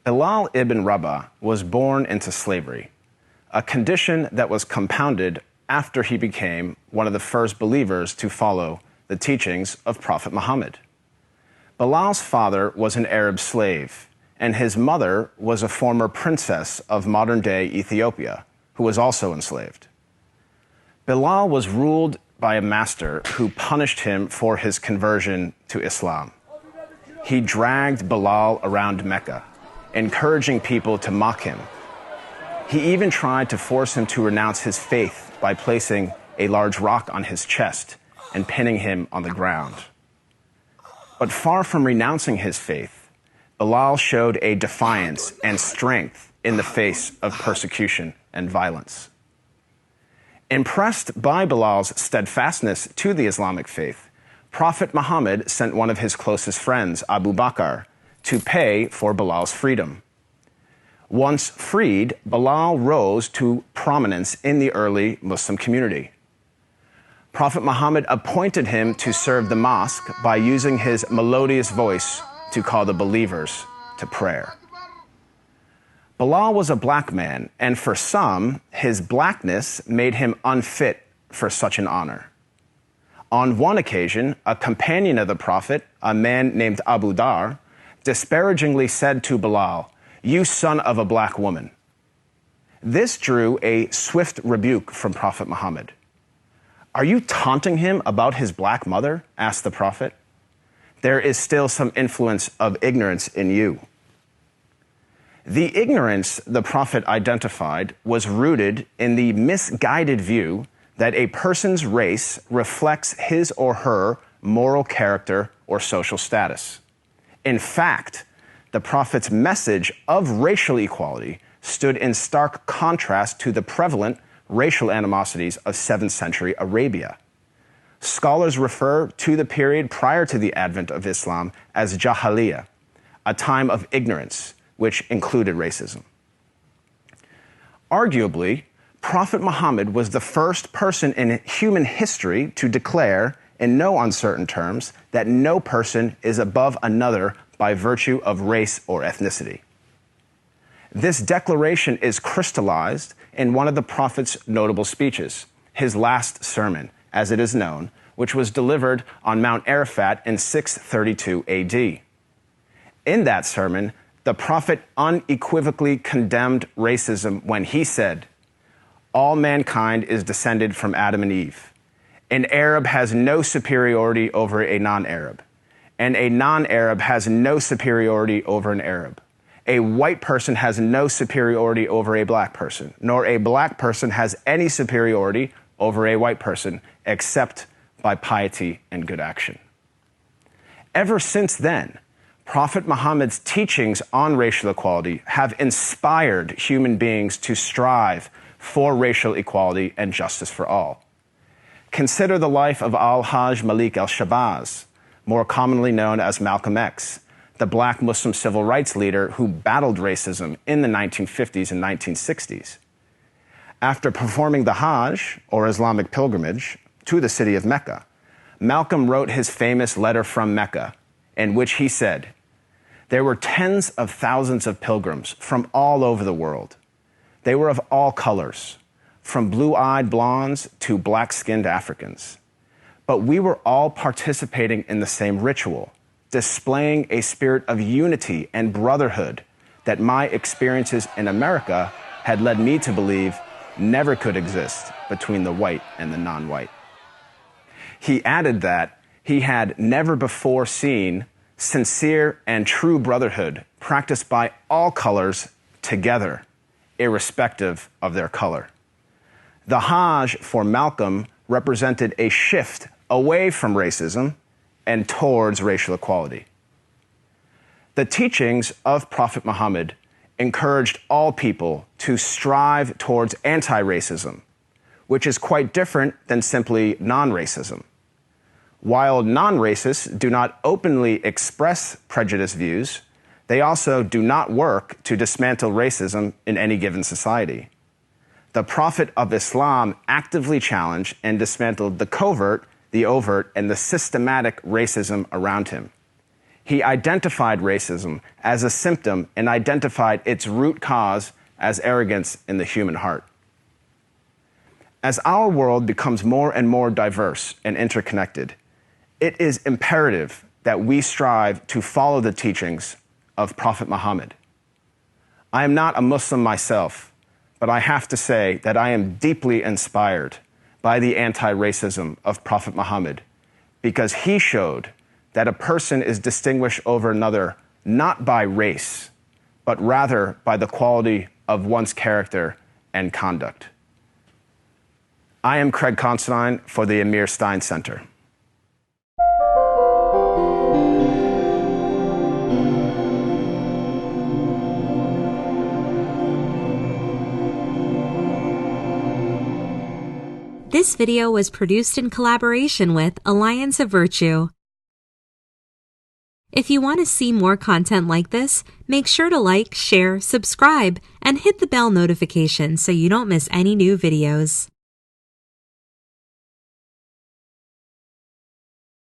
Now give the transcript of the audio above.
Bilal ibn Rabah was born into slavery, a condition that was compounded after he became one of the first believers to follow the teachings of Prophet Muhammad. Bilal's father was an Arab slave, and his mother was a former princess of modern-day Ethiopia, who was also enslaved. Bilal was ruled by a master who punished him for his conversion to Islam. He dragged Bilal around Mecca, encouraging people to mock him. He even tried to force him to renounce his faith by placing a large rock on his chest and pinning him on the ground. But far from renouncing his faith, Bilal showed a defiance and strength in the face of persecution and violence. Impressed by Bilal's steadfastness to the Islamic faith, Prophet Muhammad sent one of his closest friends, Abu Bakr, to pay for Bilal's freedom. Once freed, Bilal rose to prominence in the early Muslim community. Prophet Muhammad appointed him to serve the mosque by using his melodious voice to call the believers to prayer. Bilal was a black man, and for some, his blackness made him unfit for such an honor. On one occasion, a companion of the Prophet, a man named Abu Dar, disparagingly said to Bilal, "You son of a black woman." This drew a swift rebuke from Prophet Muhammad. "Are you taunting him about his black mother?" asked the Prophet. "There is still some influence of ignorance in you." The ignorance the Prophet identified was rooted in the misguided view that a person's race reflects his or her moral character or social status. In fact, the Prophet's message of racial equality stood in stark contrast to the prevalent racial animosities of 7th century Arabia. Scholars refer to the period prior to the advent of Islam as Jahiliyyah, a time of ignorance, which included racism. Arguably, Prophet Muhammad was the first person in human history to declare, in no uncertain terms, that no person is above another by virtue of race or ethnicity. This declaration is crystallized in one of the Prophet's notable speeches, his last sermon, as it is known, which was delivered on Mount Arafat in 632 AD. In that sermon, the Prophet unequivocally condemned racism when he said, "All mankind is descended from Adam and Eve. An Arab has no superiority over a non-Arab, and a non-Arab has no superiority over an Arab. A white person has no superiority over a black person, nor a black person has any superiority over a white person, except by piety and good action." Ever since then, Prophet Muhammad's teachings on racial equality have inspired human beings to strive for racial equality and justice for all. Consider the life of Al-Hajj Malik al-Shabazz, more commonly known as Malcolm X, the black Muslim civil rights leader who battled racism in the 1950s and 1960s. After performing the Hajj, or Islamic pilgrimage, to the city of Mecca, Malcolm wrote his famous letter from Mecca, in which he said, "There were tens of thousands of pilgrims from all over the world. They were of all colors, from blue-eyed blondes to black-skinned Africans. But we were all participating in the same ritual, displaying a spirit of unity and brotherhood that my experiences in America had led me to believe never could exist between the white and the non-white." He added that he had never before seen sincere and true brotherhood practiced by all colors together, irrespective of their color. The Hajj for Malcolm represented a shift away from racism and towards racial equality. The teachings of Prophet Muhammad encouraged all people to strive towards anti-racism, which is quite different than simply non-racism. While non-racists do not openly express prejudiced views, they also do not work to dismantle racism in any given society. The Prophet of Islam actively challenged and dismantled the covert, the overt, and the systematic racism around him. He identified racism as a symptom and identified its root cause as arrogance in the human heart. As our world becomes more and more diverse and interconnected, it is imperative that we strive to follow the teachings of Prophet Muhammad. I am not a Muslim myself, but I have to say that I am deeply inspired by the anti-racism of Prophet Muhammad, because he showed that a person is distinguished over another not by race, but rather by the quality of one's character and conduct. I am Craig Considine for the Amir Stein Center. This video was produced in collaboration with Alliance of Virtue. If you want to see more content like this, make sure to like, share, subscribe, and hit the bell notification so you don't miss any new videos.